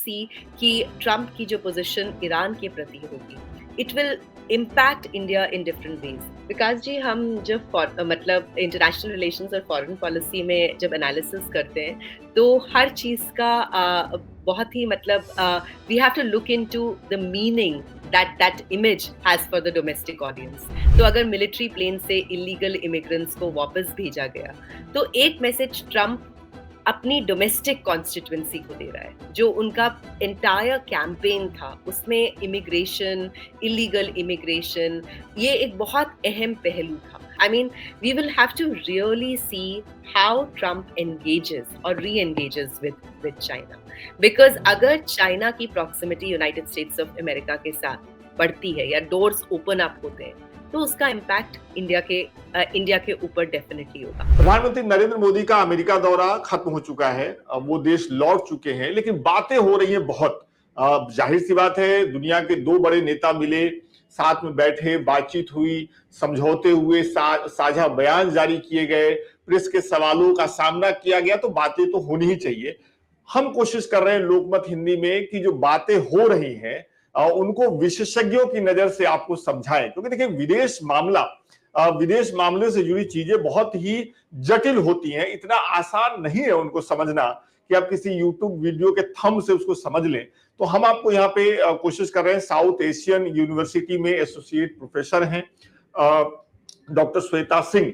सी कि ट्रम्प की जो पोजीशन ईरान के प्रति होगी, it will impact India in different ways. Vikas ji, हम जब मतलब इंटरनेशनल रिलेशंस और फॉरेन पॉलिसी में जब एनालिसिस करते हैं तो हर चीज का बहुत ही मतलब we have to look into the meaning that image has for the domestic audience। तो अगर मिलिट्री प्लेन से इलीगल इमिग्रेंट्स को वापस भेजा गया तो एक मैसेज ट्रम्प अपनी डोमेस्टिक कॉन्स्टिट्यूएंसी को दे रहा है। जो उनका एंटायर कैंपेन था उसमें इमिग्रेशन, इलीगल इमिग्रेशन, ये एक बहुत अहम पहलू था। I mean we will have to really see how Trump engages और re engages with China, because अगर चाइना की proximity United States of America के साथ बढ़ती है या डोर्स ओपन अप होते हैं तो उसका इम्पैक्ट इंडिया के ऊपर डेफिनेटली होगा। प्रधानमंत्री नरेंद्र मोदी का अमेरिका दौरा खत्म हो चुका है, वो देश लौट चुके हैं, लेकिन बातें हो रही हैं बहुत। जाहिर सी बात है, दुनिया के दो बड़े नेता मिले, साथ में बैठे, बातचीत हुई, समझौते हुए, साझा बयान जारी किए गए, प्रेस के सवालों का सामना किया गया, तो बातें तो होनी ही चाहिए। हम कोशिश कर रहे हैं लोकमत हिंदी में कि जो बातें हो रही हैं उनको विशेषज्ञों की नजर से आपको समझाएं, क्योंकि देखिए विदेश मामले से जुड़ी चीजें बहुत ही जटिल होती हैं। इतना आसान नहीं है उनको समझना कि आप किसी यूट्यूब वीडियो के थंब से उसको समझ लें। तो हम आपको यहाँ पे कोशिश कर रहे हैं, साउथ एशियन यूनिवर्सिटी में एसोसिएट प्रोफेसर हैं डॉक्टर श्वेता सिंह,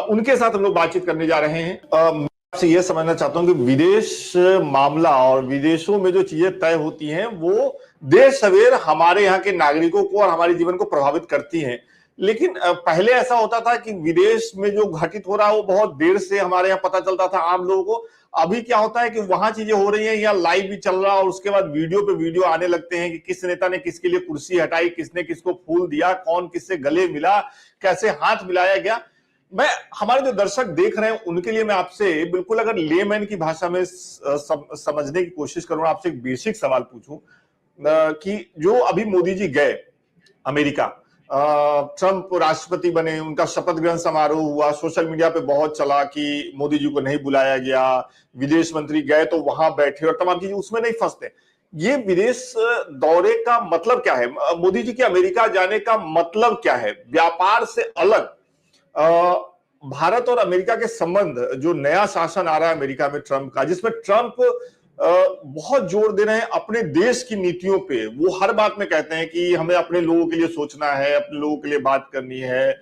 उनके साथ हम लोग बातचीत करने जा रहे हैं। आपसे यह समझना चाहता हूं कि विदेश मामला और विदेशों में जो चीजें तय होती हैं वो देर सवेर हमारे यहाँ के नागरिकों को और हमारे जीवन को प्रभावित करती हैं। लेकिन पहले ऐसा होता था कि विदेश में जो घटित हो रहा है वो बहुत देर से हमारे यहाँ पता चलता था आम लोगों को। अभी क्या होता है कि वहां चीजें हो रही हैं, यहाँ लाइव भी चल रहा है और उसके बाद वीडियो पे वीडियो आने लगते हैं कि किस नेता ने किसके लिए कुर्सी हटाई, किसने किसको फूल दिया, कौन किससे गले मिला, कैसे हाथ मिलाया गया। मैं हमारे जो दर्शक देख रहे हैं उनके लिए मैं आपसे बिल्कुल अगर लेमैन की भाषा में समझने की कोशिश करूं, आपसे एक बेसिक सवाल पूछूं कि जो अभी मोदी जी गए अमेरिका, ट्रंप राष्ट्रपति बने, उनका शपथ ग्रहण समारोह हुआ, सोशल मीडिया पे बहुत चला कि मोदी जी को नहीं बुलाया गया, विदेश मंत्री गए तो वहां बैठे और तमाम चीजें, उसमें नहीं फंसते। ये विदेश दौरे का मतलब क्या है? मोदी जी के अमेरिका जाने का मतलब क्या है? व्यापार से अलग भारत और अमेरिका के संबंध, जो नया शासन आ रहा है अमेरिका में ट्रंप का, जिसमें ट्रंप बहुत जोर दे रहे हैं अपने देश की नीतियों पे। वो हर बात में कहते हैं कि हमें अपने लोगों के लिए सोचना है, अपने लोगों के लिए बात करनी है।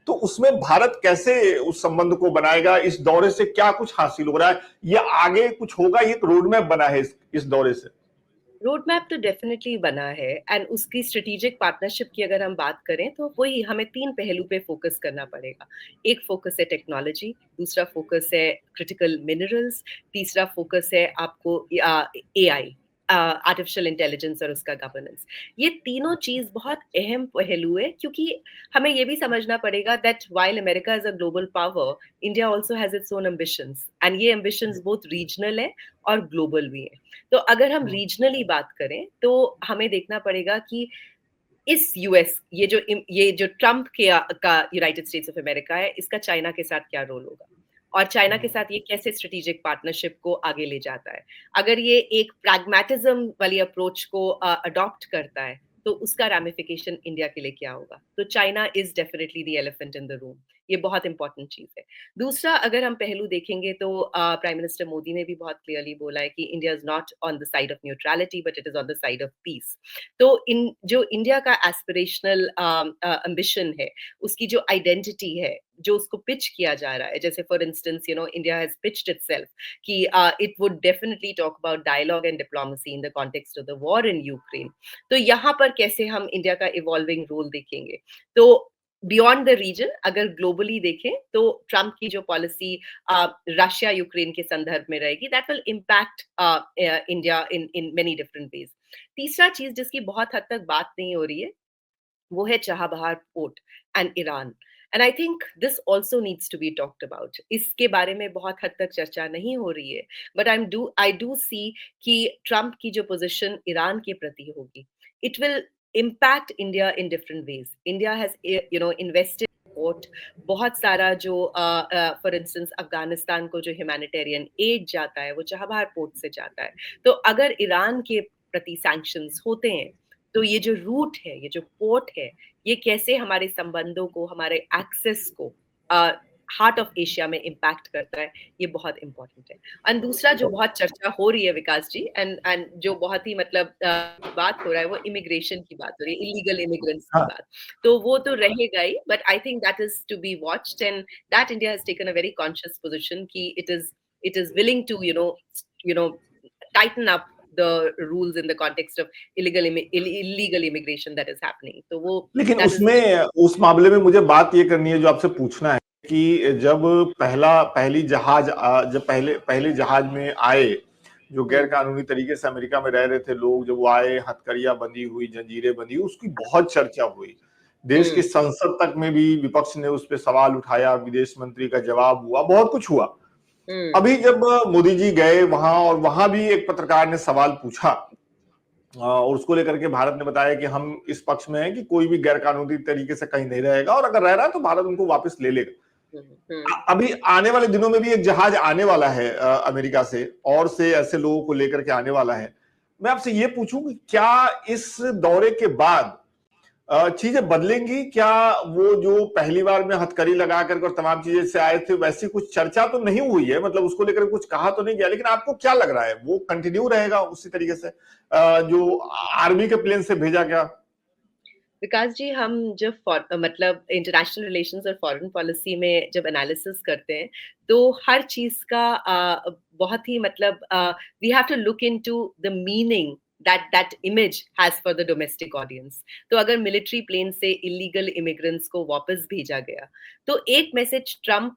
तो उसमें भारत कैसे उस संबंध को बनाएगा? इस दौरे से क्या कुछ हासिल हो रहा है या आगे कुछ होगा? ये एक रोड मैप बना है इस दौरे से। रोड मैप तो डेफिनेटली बना है एंड उसकी स्ट्रेटेजिक पार्टनरशिप की अगर हम बात करें तो वही हमें तीन पहलू पे फोकस करना पड़ेगा। एक फोकस है टेक्नोलॉजी, दूसरा फोकस है क्रिटिकल मिनरल्स, तीसरा फोकस है आपको एआई, आर्टिफिशियल इंटेलिजेंस और उसका गवर्नेंस। ये तीनों चीज बहुत अहम पहलू है क्योंकि हमें ये भी समझना पड़ेगा that while America is a global power, India also has its own ambitions and ये एम्बिशंस बोथ रीजनल है और ग्लोबल भी है। तो अगर हम रीजनली बात करें तो हमें देखना पड़ेगा कि इस यूएस ये जो ट्रम्प का यूनाइटेड स्टेट्स ऑफ अमेरिका है, इसका चाइना के साथ क्या रोल होगा और चाइना के साथ ये कैसे स्ट्रेटेजिक पार्टनरशिप को आगे ले जाता है। अगर ये एक प्रैग्मेटिज्म वाली अप्रोच को अडॉप्ट करता है तो उसका रैमिफिकेशन इंडिया के लिए क्या होगा। तो China is definitely the elephant in the room, ये बहुत इंपॉर्टेंट चीज है। दूसरा अगर हम पहलू देखेंगे तो प्राइम मिनिस्टर मोदी ने भी बहुत क्लियरली बोला है कि India is not on the side of neutrality but it is on the side of peace. तो इन जो इंडिया का एस्पिरेशनल एम्बिशन है, उसकी जो आइडेंटिटी है, जो उसको पिच किया जा रहा है, जैसे for instance India has pitched itself कि it would definitely talk about dialogue and diplomacy in the context of the war in Ukraine. तो यहाँ पर कैसे हम इंडिया का इवॉल्विंग रोल देखेंगे। तो बियॉन्ड द रीजन अगर ग्लोबली देखें तो ट्रम्प की जो पॉलिसी रशिया यूक्रेन के संदर्भ में रहेगी, that will impact India in many different ways. तीसरा चीज जिसकी बहुत हद तक बात नहीं हो रही है वो है Chabahar port and Iran, and I think this also needs to be talked about. इसके बारे में बहुत हद तक चर्चा नहीं हो रही है बट आई डू सी कि ट्रम्प की जो पोजिशन ईरान के प्रति होगी, it will impact India in different ways. India has, invested support, बहुत सारा जो फॉर इंस्टेंस अफगानिस्तान को जो ह्यूमैनिटेरियन एड जाता है वो चाबहार पोर्ट से जाता है। तो अगर ईरान के प्रति सैंक्शंस होते हैं, तो ये जो रूट है, ये जो पोर्ट है, ये कैसे हमारे संबंधों को, हमारे एक्सेस को हार्ट ऑफ एशिया में इम्पैक्ट करता है, ये बहुत इंपॉर्टेंट है। और दूसरा जो बहुत चर्चा हो रही है विकास जी, एंड जो बहुत ही मतलब बात हो रहा है, वो इमिग्रेशन की बात हो रही है, इलीगल इमिग्रेंट्स की हाँ, बात। तो वो तो रहेगा ही, but I think that is to be watched, and that India has taken a very conscious position कि it is willing to tighten up the rules in the context of illegal immigration that is happening. तो वो लेकिन that is उसमें उस मामले में मुझे बात ये करनी है जो आपसे पूछना है कि जब जब पहले जहाज में आए जो गैर कानूनी तरीके से अमेरिका में रह रहे थे लोग, जब वो आए, हथकड़ियां बंधी हुई, जंजीरें बंधी, उसकी बहुत चर्चा हुई। देश की संसद तक में भी विपक्ष ने उस पर सवाल उठाया, विदेश मंत्री का जवाब हुआ, बहुत कुछ हुआ। अभी जब मोदी जी गए वहां और वहां भी एक पत्रकार ने सवाल पूछा और उसको लेकर के भारत ने बताया कि हम इस पक्ष में हैं कि कोई भी गैर कानूनी तरीके से कहीं नहीं रहेगा और अगर रह रहा है तो भारत उनको वापस ले लेगा। अभी आने वाले दिनों में भी एक जहाज आने वाला है अमेरिका से, और से ऐसे लोगों को लेकर के आने वाला है। मैं आपसे ये पूछूं कि क्या इस दौरे के बाद चीजें बदलेंगी? क्या वो जो पहली बार में हथकड़ी लगा करके और तमाम चीजें से आए थे वैसी कुछ चर्चा तो नहीं हुई है, मतलब उसको लेकर कुछ कहा तो नहीं गया, लेकिन आपको क्या लग रहा है वो कंटिन्यू रहेगा उसी तरीके से जो आर्मी के प्लेन से भेजा गया? विकास जी, हम जब मतलब इंटरनेशनल रिलेशंस और फॉरेन पॉलिसी में जब एनालिसिस करते हैं, तो हर चीज का बहुत ही मतलब we have to look into the meaning that image has for the domestic audience. तो अगर मिलिट्री प्लेन से इलीगल इमिग्रेंट्स को वापस भेजा गया, तो एक मैसेज ट्रम्प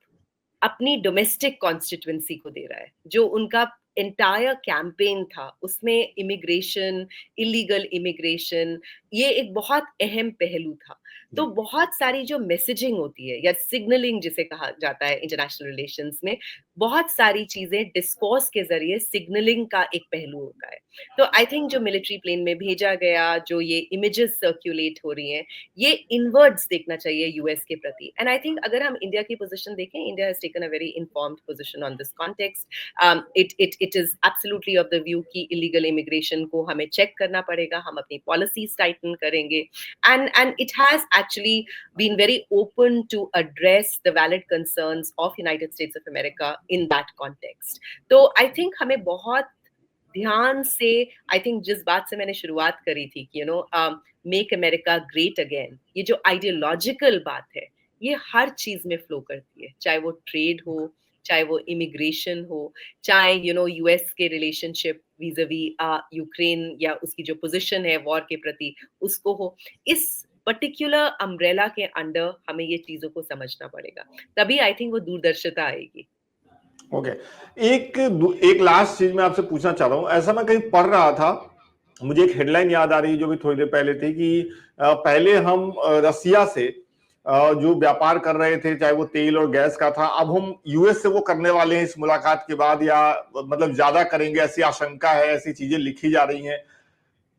अपनी डोमेस्टिक कॉन्स्टिट्यूएंसी को दे रहा है। जो उनका एंटायर कैंपेन था, उसमें इमिग्रेशन, इलीगल इमिग्रेशन, ये एक बहुत अहम पहलू था। तो बहुत सारी जो मैसेजिंग होती है या सिग्नलिंग जिसे कहा जाता है इंटरनेशनल रिलेशंस में, बहुत सारी चीजें डिस्कोर्स के जरिए सिग्नलिंग का एक पहलू होता है। तो आई थिंक जो मिलिट्री प्लेन में भेजा गया, जो ये इमेजेस सर्क्यूलेट हो रही हैं, ये इनवर्ड्स देखना चाहिए यूएस के प्रति। एंड आई थिंक अगर हम इंडिया की पोजीशन देखें, India has taken a very informed position on this context. It is absolutely of the view कि इलीगल इमिग्रेशन को हमें चेक करना पड़ेगा, हम अपनी पॉलिसीज टाइटन करेंगे, and it has actually been very open to address the valid concerns of United States of America in that context. तो I think हमें बहुत ध्यान से, आई थिंक जिस बात से मैंने शुरुआत करी थी कि मेक अमेरिका ग्रेट अगेन, ये जो आइडियोलॉजिकल बात है, ये हर चीज में फ्लो करती है, चाहे वो ट्रेड हो, चाहे वो इमिग्रेशन हो, चाहे यूएस के रिलेशनशिप वीज़ावी यूक्रेन या उसकी जो पोजीशन है वॉर के प्रति, उसको हो। इस पर्टिकुलर अम्ब्रेला के अंडर हमें ये चीजों को समझना पड़ेगा, तभी आई थिंक वो दूरदर्शिता आएगी। ओके, एक लास्ट चीज मैं आपसे पूछना चाह रहा हूं। ऐसा मैं कहीं पढ़ रहा था, मुझे एक हेडलाइन याद आ रही है जो भी थोड़ी देर पहले थी कि पहले हम रसिया से जो व्यापार कर रहे थे, चाहे वो तेल और गैस का था, अब हम यूएस से वो करने वाले हैं इस मुलाकात के बाद, या मतलब ज्यादा करेंगे, ऐसी आशंका है, ऐसी चीजें लिखी जा रही हैं।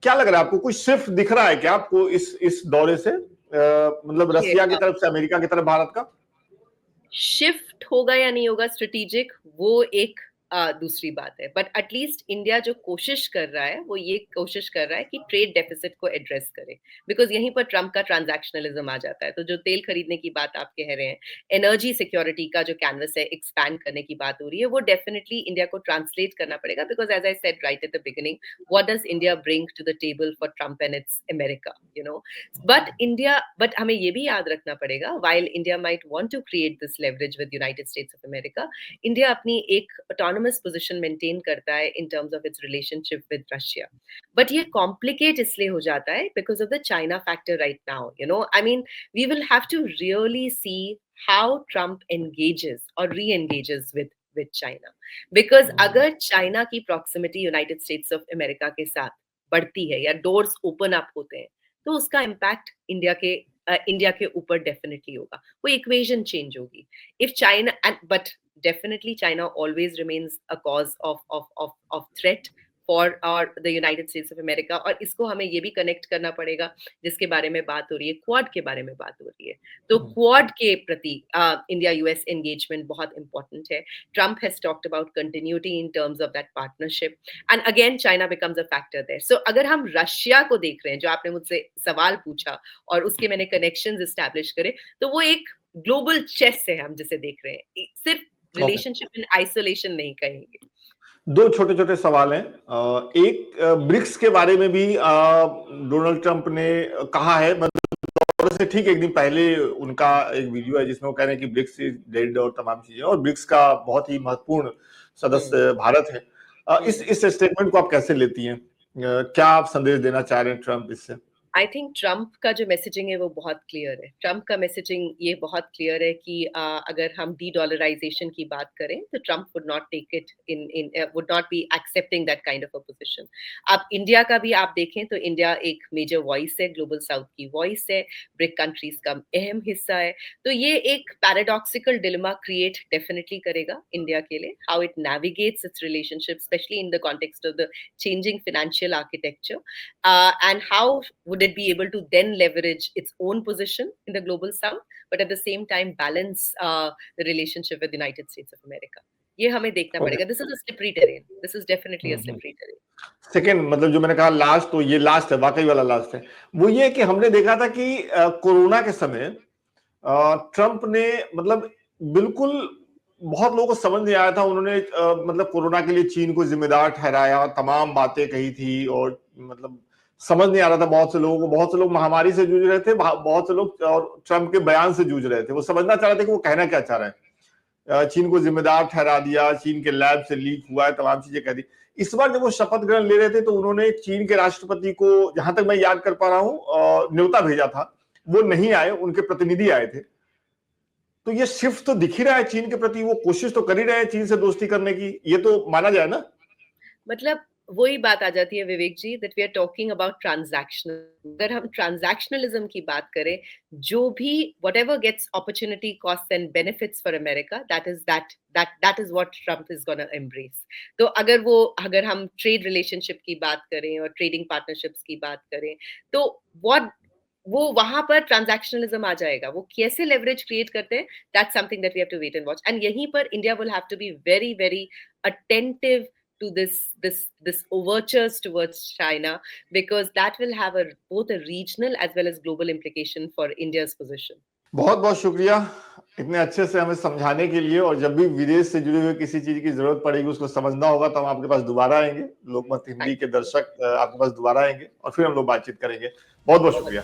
क्या लग रहा है आपको, कुछ शिफ्ट दिख रहा है क्या आपको इस दौरे से, मतलब रसिया की तरफ से अमेरिका की तरफ भारत का? शिफ्ट होगा या नहीं होगा स्ट्रेटेजिक, वो एक दूसरी बात है, बट एटलीस्ट इंडिया जो कोशिश कर रहा है, वो ये कोशिश कर रहा है कि ट्रेड डेफिसिट को एड्रेस करे, बिकॉज यहीं पर ट्रम्प का ट्रांजैक्शनलिज्म आ जाता है। तो जो तेल खरीदने की बात आप कह रहे हैं, एनर्जी सिक्योरिटी का जो कैनवस है, एक्सपैंड करने की बात हो रही है, वो डेफिनेटली इंडिया को ट्रांसलेट करना पड़ेगा, because as I said right at the beginning, what does India bring to the table for Trump and it's America, but हमें ये भी याद रखना पड़ेगा, while India might want to create this leverage with United States of America, India अपनी एक autonomous position maintain करता है in terms of its relationship with Russia. But ये complicate इसलिए हो जाता है because of the China factor right now. I mean, we will have to really see how Trump engages or re-engages with China. Because अगर China की proximity United States of America के साथ बढ़ती है या doors open up होते हैं, तो उसका इम्पैक्ट इंडिया के ऊपर डेफिनेटली होगा, वो इक्वेशन चेंज होगी। If China, but definitely China always remains a cause of threat for और the United States of America, और इसको हमें ये भी कनेक्ट करना पड़ेगा जिसके बारे में बात हो रही है, क्वाड के बारे में बात हो रही है। तो क्वाड के प्रति इंडिया यूएस एंगेजमेंट बहुत इंपॉर्टेंट है। Trump has talked about continuity in terms of that partnership, and again China becomes a factor there. So अगर हम रशिया को देख रहे हैं, जो आपने मुझसे सवाल पूछा और उसके मैंने कनेक्शंस एस्टैब्लिश करे, तो वो एक ग्लोबल चेस है हम जिसे देख रहे हैं, सिर्फ रिलेशनशिप इन आइसोलेशन नहीं कहेंगे। दो छोटे छोटे सवाल हैं। एक, ब्रिक्स के बारे में भी डोनाल्ड ट्रंप ने कहा है, मतलब से ठीक एक दिन पहले उनका एक वीडियो है जिसमें वो कह रहे हैं कि ब्रिक्स इज डेड और तमाम चीजें, और ब्रिक्स का बहुत ही महत्वपूर्ण सदस्य भारत है। इस स्टेटमेंट को आप कैसे लेती हैं? क्या आप संदेश देना चाह रहे हैं ट्रंप इससे? आई थिंक ट्रम्प का जो मैसेजिंग है वो बहुत क्लियर है। ट्रम्प का मैसेजिंग ये बहुत क्लियर है कि अगर हम डी डॉलराइजेशन की बात करें तो Trump would not take it in would not be accepting that kind of a position. अब इंडिया का भी आप देखें तो इंडिया एक मेजर वॉइस है, ग्लोबल साउथ की वॉइस है, ब्रिक कंट्रीज का अहम हिस्सा है। तो ये एक पैराडॉक्सिकल डिलेमा क्रिएट डेफिनेटली करेगा इंडिया के लिए, how it navigates its relationship specially in the context of the changing financial architecture, and how would it be able to then leverage its own position in the global south, but at the same time balance the relationship with the United States of America. ये हमें देखना पड़ेगा। This is a slippery terrain. This is definitely a slippery terrain. Second, मतलब जो मैंने कहा last, तो ये लास्ट है, वाकई वाला लास्ट है। वो ये कि हमने देखा था कि कोरोना के समय ट्रंप ने मतलब बिल्कुल बहुत लोगों को समझ नहीं आया था, उन्होंने मतलब कोरोना के लिए चीन को जिम्मेदार ठहराया, तमाम बातें कही थी, और मतलब समझ नहीं आ रहा था बहुत से लोगों को। बहुत से लोग महामारी से जूझ रहे थे, बहुत से लोग और ट्रंप के बयान से जूझ रहे थे। वो समझना चाह रहे थे कि वो कहना क्या चाह रहे हैं। चीन को जिम्मेदार ठहरा दिया, चीन के लैब से लीक हुआ है, तमाम चीजें कह दी। इस बार जब वो शपथ ग्रहण ले रहे थे तो उन्होंने चीन के राष्ट्रपति को, जहां तक मैं याद कर पा रहा हूं, न्योता भेजा था। वो नहीं आए, उनके प्रतिनिधि आए थे। तो ये शिफ्ट तो दिख ही रहा है चीन के प्रति, वो कोशिश तो कर ही रहे हैं चीन से दोस्ती करने की, ये तो माना जाए ना। मतलब वही बात आ जाती है Vivek ji, that we are talking about transactional. अगर हम ट्रांजैक्शनलिज्म की बात करें, जो भी whatever gets opportunity costs and benefits for America, that is what Trump is gonna embrace. तो अगर हम ट्रेड रिलेशनशिप की बात करें और ट्रेडिंग पार्टनरशिप्स की बात करें, तो वो वहां पर ट्रांजैक्शनलिज्म आ जाएगा। वो कैसे लेवरेज क्रिएट करते हैं, that's something that we have to wait and watch. And यहीं पर India will have to be very very attentive to this overtures towards China, because that will have both a regional as well as global implication for India's position. बहुत बहुत शुक्रिया इतने अच्छे से हमें समझाने के लिए, और जब भी विदेश से जुड़े हुए किसी चीज की जरूरत पड़ेगी, उसको समझना होगा, तो हम आपके पास दोबारा आएंगे। लोकमत हिंदी के दर्शक आपके पास दोबारा आएंगे और फिर हम लोग बातचीत करेंगे। बहुत बहुत शुक्रिया।